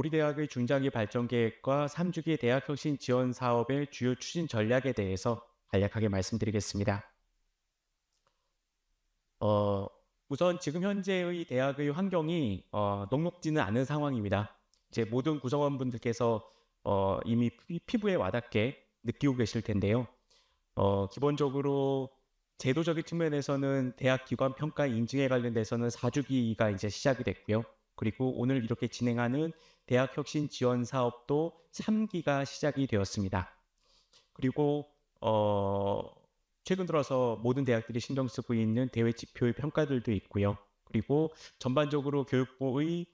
우리 대학의 중장기 발전 계획과 3주기 대학 혁신 지원 사업의 주요 추진 전략에 대해서 간략하게 말씀드리겠습니다. 어, 우선 지금 현재의 대학의 환경이 녹록지는 않은 상황입니다. 이제 모든 구성원분들께서 이미 피부에 와닿게 느끼고 계실 텐데요. 기본적으로 제도적인 측면에서는 대학 기관 평가 인증에 관련돼서는 4주기가 이제 시작이 됐고요. 그리고 오늘 이렇게 진행하는 대학 혁신 지원 사업도 3기가 시작이 되었습니다. 그리고 최근 들어서 모든 대학들이 신경 쓰고 있는 대외 지표의 평가들도 있고요. 그리고 전반적으로 교육부의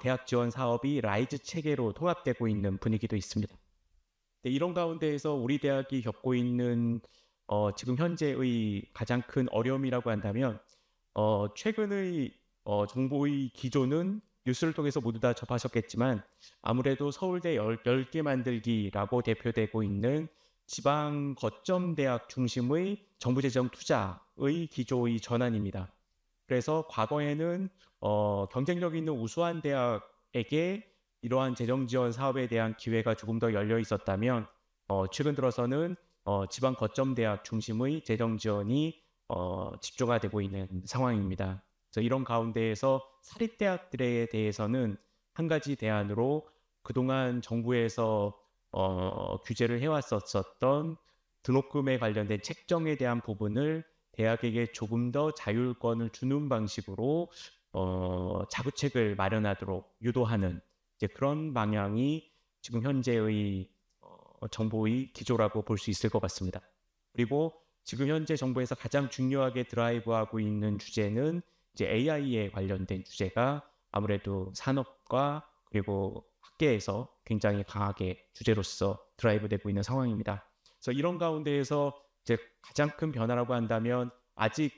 대학 지원 사업이 라이즈 체계로 통합되고 있는 분위기도 있습니다. 네, 이런 가운데에서 우리 대학이 겪고 있는 지금 현재의 가장 큰 어려움이라고 한다면 최근의 정보의 기조는 뉴스를 통해서 모두 다 접하셨겠지만 아무래도 서울대 10개 만들기라고 대표되고 있는 지방 거점 대학 중심의 정부 재정 투자의 기조의 전환입니다. 그래서 과거에는 경쟁력 있는 우수한 대학에게 이러한 재정 지원 사업에 대한 기회가 조금 더 열려 있었다면 최근 들어서는 지방 거점 대학 중심의 재정 지원이 집중화되고 있는 상황입니다. 그래서 이런 가운데에서 사립대학들에 대해서는 한 가지 대안으로 그동안 정부에서 규제를 해왔었던 등록금에 관련된 책정에 대한 부분을 대학에게 조금 더 자율권을 주는 방식으로 자구책을 마련하도록 유도하는 이제 그런 방향이 지금 현재의 정부의 기조라고 볼 수 있을 것 같습니다. 그리고 지금 현재 정부에서 가장 중요하게 드라이브하고 있는 주제는 이제 AI에 관련된 주제가 아무래도 산업과 그리고 학계에서 굉장히 강하게 주제로서 드라이브되고 있는 상황입니다. 그래서 이런 가운데에서 이제 가장 큰 변화라고 한다면 아직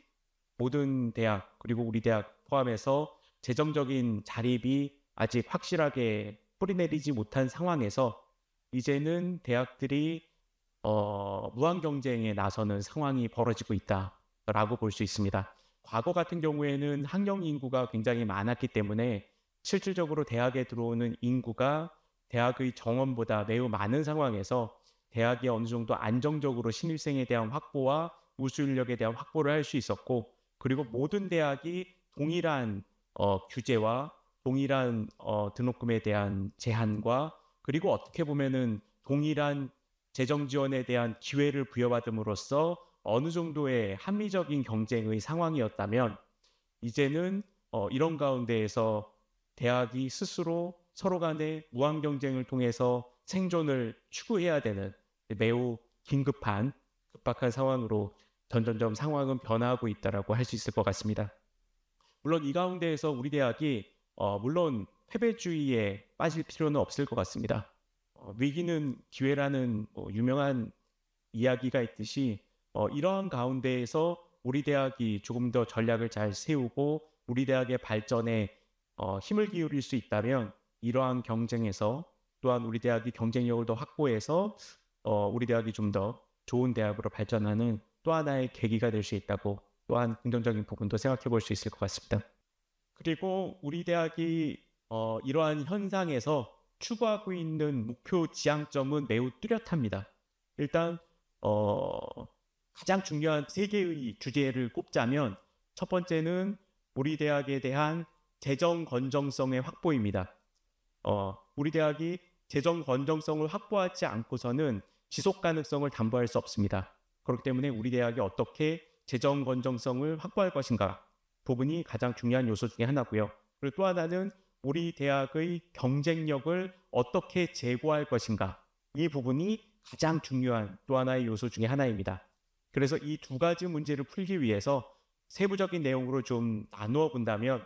모든 대학 그리고 우리 대학 포함해서 재정적인 자립이 아직 확실하게 뿌리내리지 못한 상황에서 이제는 대학들이 무한 경쟁에 나서는 상황이 벌어지고 있다라고 볼 수 있습니다. 과거 같은 경우에는 학령 인구가 굉장히 많았기 때문에 실질적으로 대학에 들어오는 인구가 대학의 정원보다 매우 많은 상황에서 대학이 어느 정도 안정적으로 신입생에 대한 확보와 우수 인력에 대한 확보를 할 수 있었고, 그리고 모든 대학이 동일한 규제와 동일한 등록금에 대한 제한과 그리고 어떻게 보면은 동일한 재정 지원에 대한 기회를 부여받음으로써 어느 정도의 합리적인 경쟁의 상황이었다면 이제는 이런 가운데에서 대학이 스스로 서로 간의 무한 경쟁을 통해서 생존을 추구해야 되는 매우 긴급한 급박한 상황으로 점점점 상황은 변화하고 있다라고 할 수 있을 것 같습니다. 물론 이 가운데에서 우리 대학이 물론 패배주의에 빠질 필요는 없을 것 같습니다. 위기는 기회라는 유명한 이야기가 있듯이 이러한 가운데에서 우리 대학이 조금 더 전략을 잘 세우고 우리 대학의 발전에 힘을 기울일 수 있다면 이러한 경쟁에서 또한 우리 대학이 경쟁력을 더 확보해서 우리 대학이 좀 더 좋은 대학으로 발전하는 또 하나의 계기가 될 수 있다고 또한 긍정적인 부분도 생각해 볼 수 있을 것 같습니다. 그리고 우리 대학이 이러한 현상에서 추구하고 있는 목표 지향점은 매우 뚜렷합니다. 일단 가장 중요한 세 개의 주제를 꼽자면 첫 번째는 우리 대학에 대한 재정 건전성의 확보입니다. 우리 대학이 재정 건전성을 확보하지 않고서는 지속 가능성을 담보할 수 없습니다. 그렇기 때문에 우리 대학이 어떻게 재정 건전성을 확보할 것인가 부분이 가장 중요한 요소 중에 하나고요. 그리고 또 하나는 우리 대학의 경쟁력을 어떻게 제고할 것인가 이 부분이 가장 중요한 또 하나의 요소 중에 하나입니다. 그래서 이 두 가지 문제를 풀기 위해서 세부적인 내용으로 좀 나누어 본다면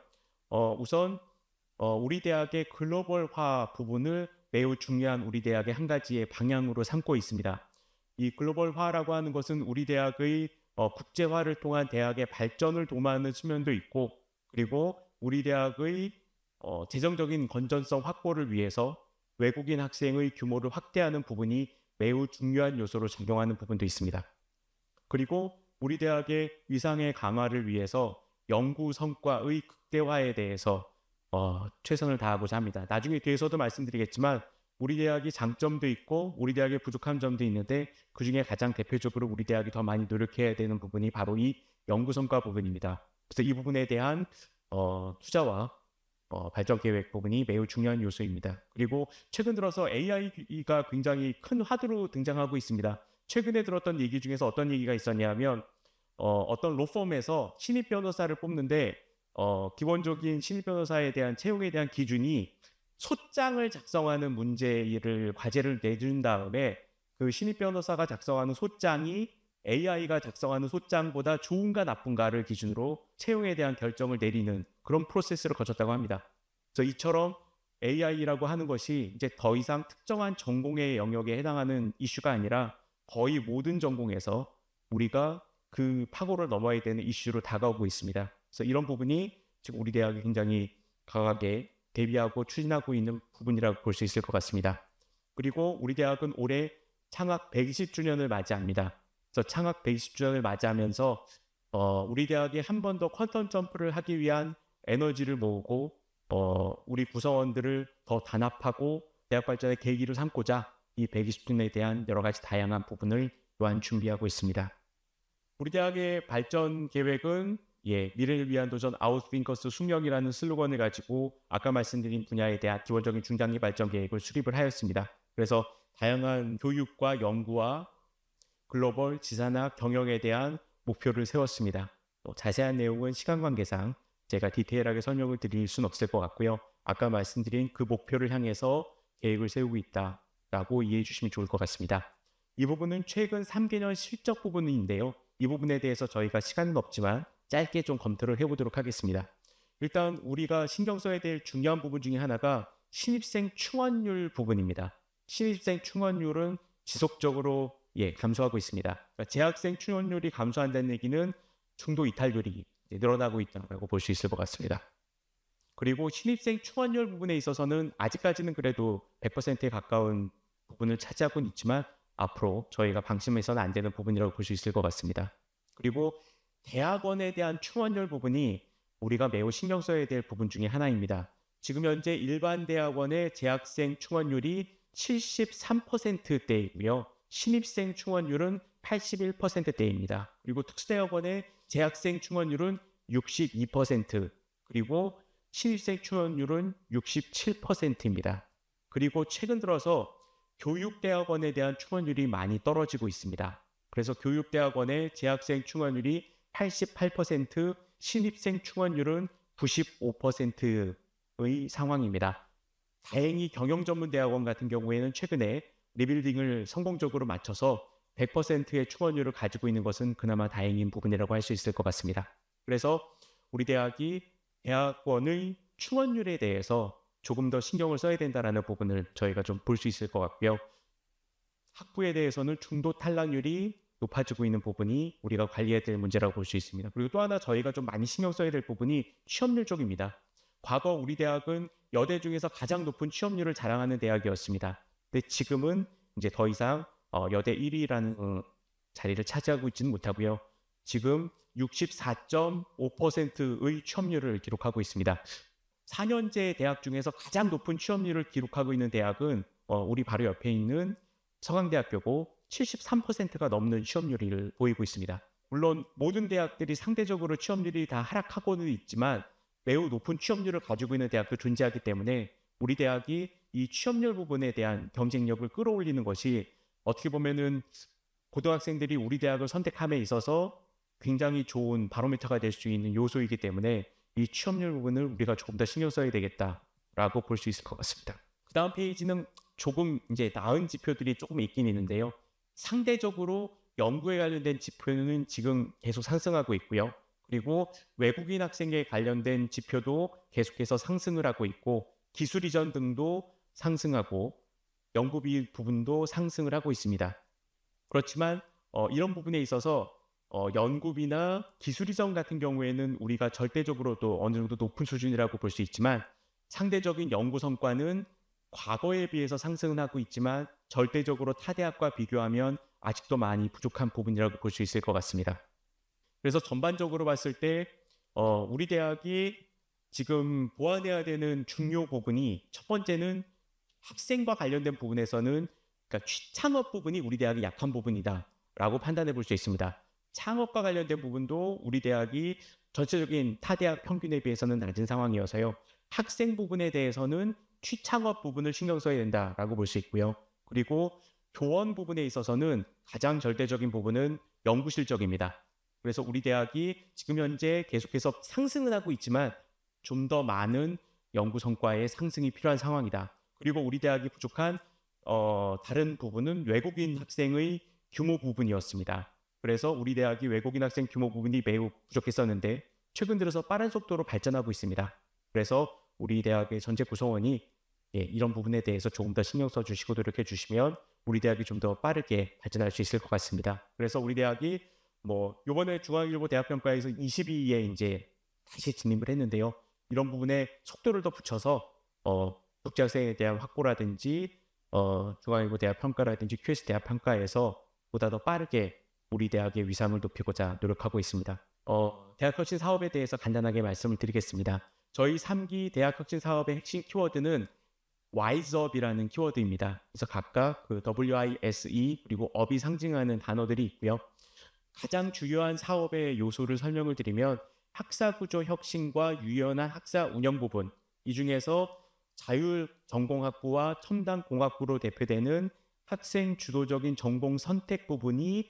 우선 우리 대학의 글로벌화 부분을 매우 중요한 우리 대학의 한 가지의 방향으로 삼고 있습니다. 이 글로벌화라고 하는 것은 우리 대학의 국제화를 통한 대학의 발전을 도모하는 측면도 있고 그리고 우리 대학의 재정적인 건전성 확보를 위해서 외국인 학생의 규모를 확대하는 부분이 매우 중요한 요소로 작용하는 부분도 있습니다. 그리고 우리 대학의 위상의 강화를 위해서 연구 성과의 극대화에 대해서 최선을 다하고자 합니다. 나중에 뒤에서도 말씀드리겠지만 우리 대학이 장점도 있고 우리 대학의 부족한 점도 있는데 그중에 가장 대표적으로 우리 대학이 더 많이 노력해야 되는 부분이 바로 이 연구 성과 부분입니다. 그래서 이 부분에 대한 투자와 발전 계획 부분이 매우 중요한 요소입니다. 그리고 최근 들어서 AI가 굉장히 큰 화두로 등장하고 있습니다. 최근에 들었던 얘기 중에서 어떤 얘기가 있었냐면 어떤 로펌에서 신입 변호사를 뽑는데 기본적인 신입 변호사에 대한 채용에 대한 기준이 소장을 작성하는 과제를 내준 다음에 그 신입 변호사가 작성하는 소장이 AI가 작성하는 소장보다 좋은가 나쁜가를 기준으로 채용에 대한 결정을 내리는 그런 프로세스를 거쳤다고 합니다. 그래서 이처럼 AI라고 하는 것이 이제 더 이상 특정한 전공의 영역에 해당하는 이슈가 아니라 거의 모든 전공에서 우리가 그 파고를 넘어야 되는 이슈로 다가오고 있습니다. 그래서 이런 부분이 지금 우리 대학이 굉장히 강하게 대비하고 추진하고 있는 부분이라고 볼 수 있을 것 같습니다. 그리고 우리 대학은 올해 창학 120주년을 맞이합니다. 그래서 창학 120주년을 맞이하면서 우리 대학이 한 번 더 퀀텀 점프를 하기 위한 에너지를 모으고 우리 구성원들을 더 단합하고 대학 발전의 계기를 삼고자 이 120주년에 대한 여러 가지 다양한 부분을 또한 준비하고 있습니다. 우리 대학의 발전 계획은 미래를 위한 도전 아웃띵커스 숙명이라는 슬로건을 가지고 아까 말씀드린 분야에 대한 기본적인 중장기 발전 계획을 수립을 하였습니다. 그래서 다양한 교육과 연구와 글로벌 지산학 경영에 대한 목표를 세웠습니다. 자세한 내용은 시간 관계상 제가 디테일하게 설명을 드릴 수는 없을 것 같고요. 아까 말씀드린 그 목표를 향해서 계획을 세우고 있다라고 이해해 주시면 좋을 것 같습니다. 이 부분은 최근 3개년 실적 부분인데요. 이 부분에 대해서 저희가 시간은 없지만 짧게 좀 검토를 해보도록 하겠습니다. 일단 우리가 신경 써야 될 중요한 부분 중에 하나가 신입생 충원율 부분입니다. 신입생 충원율은 지속적으로 감소하고 있습니다. 그러니까 재학생 충원율이 감소한다는 얘기는 중도 이탈률이 늘어나고 있다고 볼 수 있을 것 같습니다. 그리고 신입생 충원율 부분에 있어서는 아직까지는 그래도 100%에 가까운 부분을 차지하고는 있지만 앞으로 저희가 방심해서는 안 되는 부분이라고 볼 수 있을 것 같습니다. 그리고 대학원에 대한 충원율 부분이 우리가 매우 신경 써야 될 부분 중에 하나입니다. 지금 현재 일반 대학원의 재학생 충원율이 73%대이고요. 신입생 충원율은 81%대입니다. 그리고 특수대학원의 재학생 충원율은 62%, 그리고 신입생 충원율은 67%입니다. 그리고 최근 들어서 교육대학원에 대한 충원율이 많이 떨어지고 있습니다. 그래서 교육대학원의 재학생 충원율이 88%, 신입생 충원율은 95%의 상황입니다. 다행히 경영전문대학원 같은 경우에는 최근에 리빌딩을 성공적으로 마쳐서 100%의 충원율을 가지고 있는 것은 그나마 다행인 부분이라고 할 수 있을 것 같습니다. 그래서 우리 대학이 대학원의 충원율에 대해서 조금 더 신경을 써야 된다는 부분을 저희가 좀 볼 수 있을 것 같고요. 학부에 대해서는 중도 탈락률이 높아지고 있는 부분이 우리가 관리해야 될 문제라고 볼 수 있습니다. 그리고 또 하나 저희가 좀 많이 신경 써야 될 부분이 취업률 쪽입니다. 과거 우리 대학은 여대 중에서 가장 높은 취업률을 자랑하는 대학이었습니다. 근데 지금은 이제 더 이상 여대 1위라는 자리를 차지하고 있지는 못하고요. 지금 64.5%의 취업률을 기록하고 있습니다. 4년제 대학 중에서 가장 높은 취업률을 기록하고 있는 대학은 우리 바로 옆에 있는 서강대학교고 73%가 넘는 취업률을 보이고 있습니다. 물론 모든 대학들이 상대적으로 취업률이 다 하락하고는 있지만 매우 높은 취업률을 가지고 있는 대학도 존재하기 때문에 우리 대학이 이 취업률 부분에 대한 경쟁력을 끌어올리는 것이 어떻게 보면은 고등학생들이 우리 대학을 선택함에 있어서 굉장히 좋은 바로미터가 될 수 있는 요소이기 때문에 이 취업률 부분을 우리가 조금 더 신경 써야 되겠다라고 볼 수 있을 것 같습니다. 그 다음 페이지는 조금 이제 나은 지표들이 조금 있긴 있는데요. 상대적으로 연구에 관련된 지표는 지금 계속 상승하고 있고요. 그리고 외국인 학생에 관련된 지표도 계속해서 상승을 하고 있고 기술 이전 등도 상승하고 연구비 부분도 상승을 하고 있습니다. 그렇지만 이런 부분에 있어서 연구비나 기술 이전 같은 경우에는 우리가 절대적으로도 어느 정도 높은 수준이라고 볼 수 있지만 상대적인 연구 성과는 과거에 비해서 상승은 하고 있지만 절대적으로 타 대학과 비교하면 아직도 많이 부족한 부분이라고 볼 수 있을 것 같습니다. 그래서 전반적으로 봤을 때 우리 대학이 지금 보완해야 되는 중요 부분이 첫 번째는 학생과 관련된 부분에서는 그러니까 창업 부분이 우리 대학이 약한 부분이다라고 판단해 볼 수 있습니다. 창업과 관련된 부분도 우리 대학이 전체적인 타 대학 평균에 비해서는 낮은 상황이어서요. 학생 부분에 대해서는 취창업 부분을 신경 써야 된다라고 볼 수 있고요. 그리고 교원 부분에 있어서는 가장 절대적인 부분은 연구 실적입니다. 그래서 우리 대학이 지금 현재 계속해서 상승은 하고 있지만 좀 더 많은 연구 성과의 상승이 필요한 상황이다. 그리고 우리 대학이 부족한 다른 부분은 외국인 학생의 규모 부분이었습니다. 그래서 우리 대학이 외국인 학생 규모 부분이 매우 부족했었는데 최근 들어서 빠른 속도로 발전하고 있습니다. 그래서 우리 대학의 전체 구성원이 이런 부분에 대해서 조금 더 신경 써주시고 노력해 주시면 우리 대학이 좀 더 빠르게 발전할 수 있을 것 같습니다. 그래서 우리 대학이 이번에 중앙일보 대학평가에서 22위에 이제 다시 진입을 했는데요. 이런 부분에 속도를 더 붙여서 국제학생에 대한 확보라든지 중앙일보 대학평가라든지 QS 대학평가에서 보다 더 빠르게 우리 대학의 위상을 높이고자 노력하고 있습니다. 대학혁신 사업에 대해서 간단하게 말씀을 드리겠습니다. 저희 3기 대학혁신 사업의 핵심 키워드는 WISEUP이라는 키워드입니다. 그래서 각각 그 WISE 그리고 up이 상징하는 단어들이 있고요. 가장 중요한 사업의 요소를 설명을 드리면 학사구조 혁신과 유연한 학사 운영 부분, 이 중에서 자율전공학부와 첨단공학부로 대표되는 학생 주도적인 전공 선택 부분이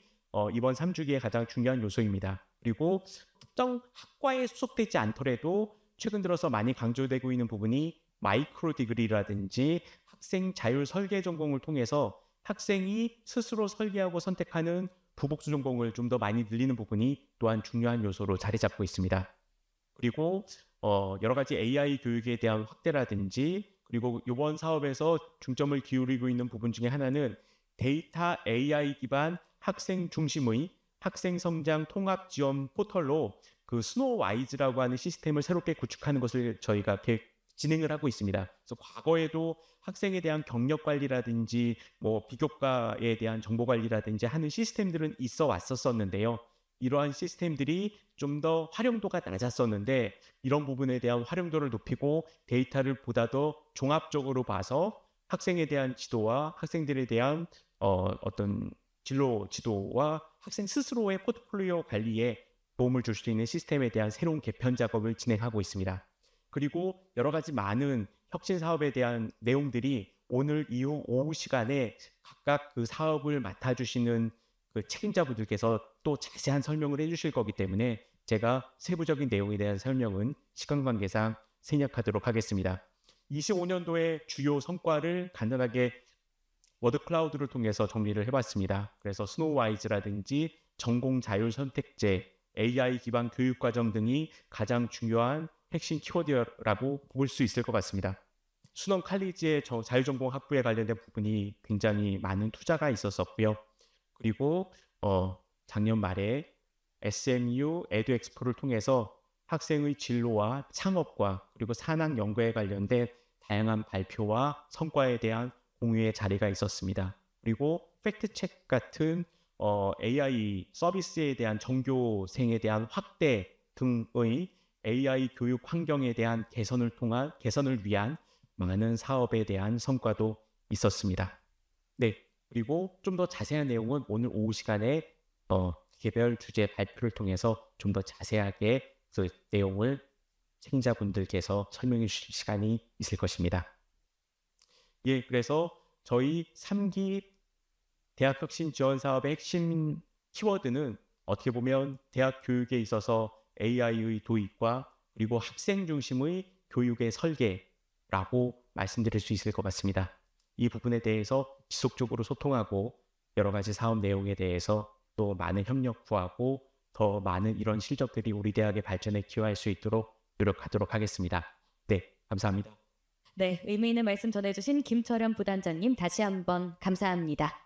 이번 3주기의 가장 중요한 요소입니다. 그리고 특정 학과에 소속되지 않더라도 최근 들어서 많이 강조되고 있는 부분이 마이크로 디그리라든지 학생 자율 설계 전공을 통해서 학생이 스스로 설계하고 선택하는 부복수 전공을 좀 더 많이 늘리는 부분이 또한 중요한 요소로 자리 잡고 있습니다. 그리고 여러 가지 AI 교육에 대한 확대라든지 그리고 이번 사업에서 중점을 기울이고 있는 부분 중에 하나는 데이터 AI 기반 학생 중심의 학생 성장 통합 지원 포털로 그 스노우와이즈라고 하는 시스템을 새롭게 구축하는 것을 저희가 진행을 하고 있습니다. 그래서 과거에도 학생에 대한 경력 관리라든지 비교과에 대한 정보 관리라든지 하는 시스템들은 있어 왔었는데요. 이러한 시스템들이 좀 더 활용도가 낮았었는데 이런 부분에 대한 활용도를 높이고 데이터를 보다 더 종합적으로 봐서 학생에 대한 지도와 학생들에 대한 어떤 진로 지도와 학생 스스로의 포트폴리오 관리에 도움을 줄 수 있는 시스템에 대한 새로운 개편 작업을 진행하고 있습니다. 그리고 여러 가지 많은 혁신 사업에 대한 내용들이 오늘 이후 오후 시간에 각각 그 사업을 맡아주시는 그 책임자분들께서 또 자세한 설명을 해주실 거기 때문에 제가 세부적인 내용에 대한 설명은 시간 관계상 생략하도록 하겠습니다. 25년도의 주요 성과를 간단하게 워드클라우드를 통해서 정리를 해봤습니다. 그래서 스노우와이즈라든지 전공 자율 선택제, AI 기반 교육과정 등이 가장 중요한 핵심 키워드라고 볼 수 있을 것 같습니다. 순원 칼리지의 자율전공 학부에 관련된 부분이 굉장히 많은 투자가 있었었고요. 그리고 작년 말에 SMU 에듀엑스포를 통해서 학생의 진로와 창업과 그리고 산학 연구에 관련된 다양한 발표와 성과에 대한 공유의 자리가 있었습니다. 그리고 팩트체크 같은 AI 서비스에 대한 전교생에 대한 확대 등의 AI 교육 환경에 대한 개선을 위한 많은 사업에 대한 성과도 있었습니다. 네, 그리고 좀 더 자세한 내용은 오늘 오후 시간에 개별 주제 발표를 통해서 좀 더 자세하게 그 내용을 책임자분들께서 설명해 주실 시간이 있을 것입니다. 그래서 저희 3기 대학혁신 지원 사업의 핵심 키워드는 어떻게 보면 대학 교육에 있어서 AI의 도입과 그리고 학생 중심의 교육의 설계라고 말씀드릴 수 있을 것 같습니다. 이 부분에 대해서 지속적으로 소통하고 여러 가지 사업 내용에 대해서 또 많은 협력 구하고 더 많은 이런 실적들이 우리 대학의 발전에 기여할 수 있도록 노력하도록 하겠습니다. 네, 감사합니다. 네, 의미 있는 말씀 전해주신 김철현 부단장님 다시 한번 감사합니다.